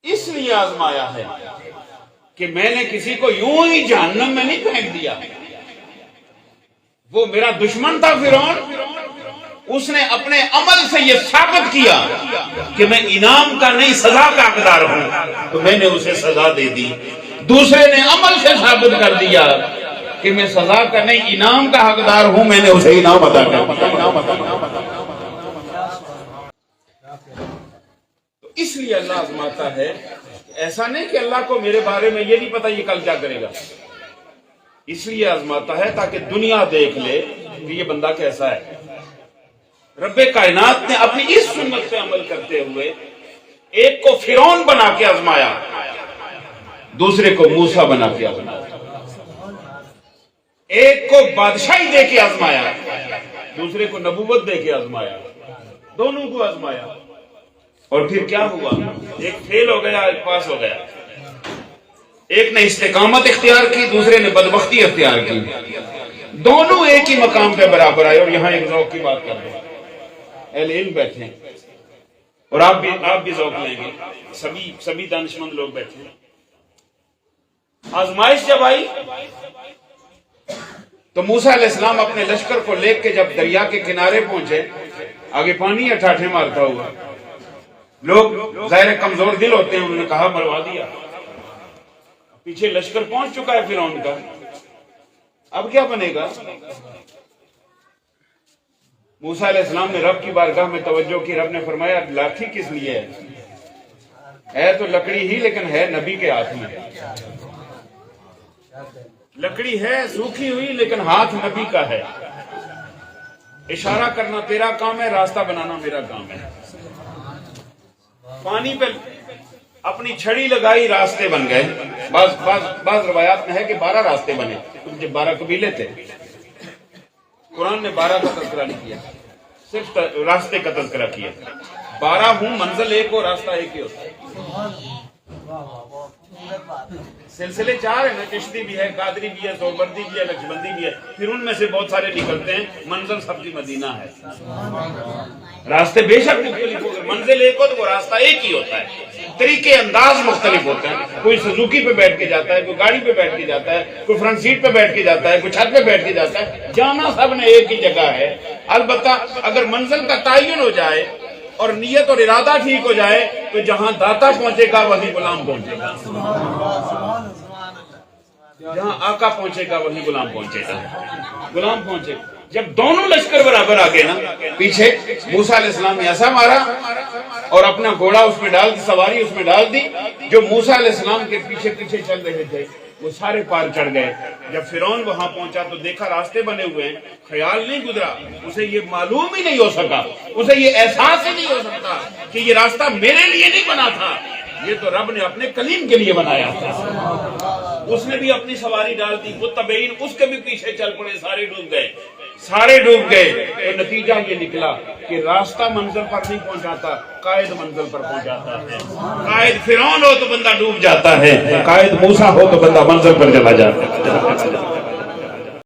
اس لیے آزمایا ہے کہ میں نے کسی کو یوں ہی جہنم میں نہیں پھینک دیا. وہ میرا دشمن تھا فرعون، اس نے اپنے عمل سے یہ ثابت کیا کہ میں انعام کا نہیں سزا کا حقدار ہوں، تو میں نے اسے سزا دے دی. دوسرے نے عمل سے ثابت کر دیا کہ میں سزا کا نہیں انعام کا حقدار ہوں، میں نے اسے انعام عطا کر دیا. تو اس لیے اللہ آزماتا ہے. ایسا نہیں کہ اللہ کو میرے بارے میں یہ نہیں پتا یہ کل کیا کرے گا. اس لیے آزماتا ہے تاکہ دنیا دیکھ لے کہ یہ بندہ کیسا ہے. رب کائنات نے اپنی اس سنت پہ عمل کرتے ہوئے ایک کو فرعون بنا کے آزمایا، دوسرے کو موسیٰ بنا کے آزمایا. ایک کو بادشاہی دے کے آزمایا، دوسرے کو نبوت دے کے آزمایا. دونوں کو آزمایا. اور پھر کیا ہوا؟ ایک فیل ہو گیا، ایک پاس ہو گیا. ایک نے استقامت اختیار کی، دوسرے نے بدبختی اختیار کی. دونوں ایک ہی مقام پہ برابر آئے. اور یہاں ایک ذوق کی بات کر دیں، اہل علم بیٹھے ہیں اور آپ بھی ذوق لیں گے. سبھی دانشمند لوگ بیٹھے ہیں. آزمائش جب آئی تو موسیٰ علیہ السلام اپنے لشکر کو لے کے جب دریا کے کنارے پہنچے، آگے پانی ٹھاٹھے مارتا ہوا. لوگ ظاہر کمزور دل ہوتے ہیں، انہوں نے کہا مروا دیا. پیچھے لشکر پہنچ چکا ہے فرعون کا، اب کیا بنے گا؟ موسیٰ علیہ السلام نے رب کی بارگاہ میں توجہ کی. رب نے فرمایا لاٹھی کس لیے ہے تو لکڑی ہی، لیکن ہے نبی کے ہاتھ میں. لکڑی ہے سوکھی ہوئی لیکن ہاتھ نبی کا ہے. اشارہ کرنا تیرا کام ہے، راستہ بنانا میرا کام ہے. پانی پہ اپنی چھڑی لگائی، راستے بن گئے. بعض روایات میں ہے کہ 12 راستے بنے، کیونکہ 12 قبیلے تھے. قرآن نے 12 کا تذکرہ نہیں کیا، صرف راستے کا تذکرہ کیا. 12 ہوں، منزل ایک ہو، راستہ ایک ہی ہوتا ہے. سلسلے 4 ہیں نا، چشتی بھی ہے، قادری بھی ہے، سوربردی بھی ہے، نقشبندی بھی ہے. پھر ان میں سے بہت سارے نکلتے ہیں. منزل سب کی مدینہ ہے. راستے بے شک مختلف ہو گئے، منزل ایک ہو تو وہ راستہ ایک ہی ہوتا ہے. طریقے انداز مختلف ہوتے ہیں. کوئی سزوکی پہ بیٹھ کے جاتا ہے، کوئی گاڑی پہ بیٹھ کے جاتا ہے، کوئی فرنٹ سیٹ پہ بیٹھ کے جاتا ہے، کوئی چھت پہ بیٹھ کے جاتا ہے. جانا سب نے ایک ہی جگہ ہے. البتہ اگر منزل کا تعین ہو جائے اور نیت اور ارادہ ٹھیک ہو جائے تو جہاں داتا پہنچے گا وہیں غلام پہنچے گا. جہاں آقا پہنچے گا وہیں غلام پہنچے گا. غلام پہنچے گا. جب دونوں لشکر برابر آ گئے نا، پیچھے موسیٰ علیہ السلام نے ایسا مارا اور اپنا گھوڑا اس میں ڈال دی، سواری اس میں ڈال دی. جو موسیٰ علیہ السلام کے پیچھے پیچھے چل رہے تھے وہ سارے پار چڑھ گئے. جب فرعون وہاں پہنچا تو دیکھا راستے بنے ہوئے ہیں. خیال نہیں گزرا، اسے یہ معلوم ہی نہیں ہو سکا، اسے یہ احساس ہی نہیں ہو سکتا کہ یہ راستہ میرے لیے نہیں بنا تھا، یہ تو رب نے اپنے کلیم کے لیے بنایا تھا. اس نے بھی اپنی سواری ڈال دی، متبعین اس کے بھی پیچھے چل پڑے. سارے ڈوب گئے، سارے ڈوب گئے. تو نتیجہ یہ نکلا کہ راستہ منزل پر نہیں پہنچاتا، قائد منزل پر پہنچاتا ہے. قائد فرعون ہو تو بندہ ڈوب جاتا ہے، قائد موسیٰ ہو تو بندہ منزل پر چلا جاتا ہے.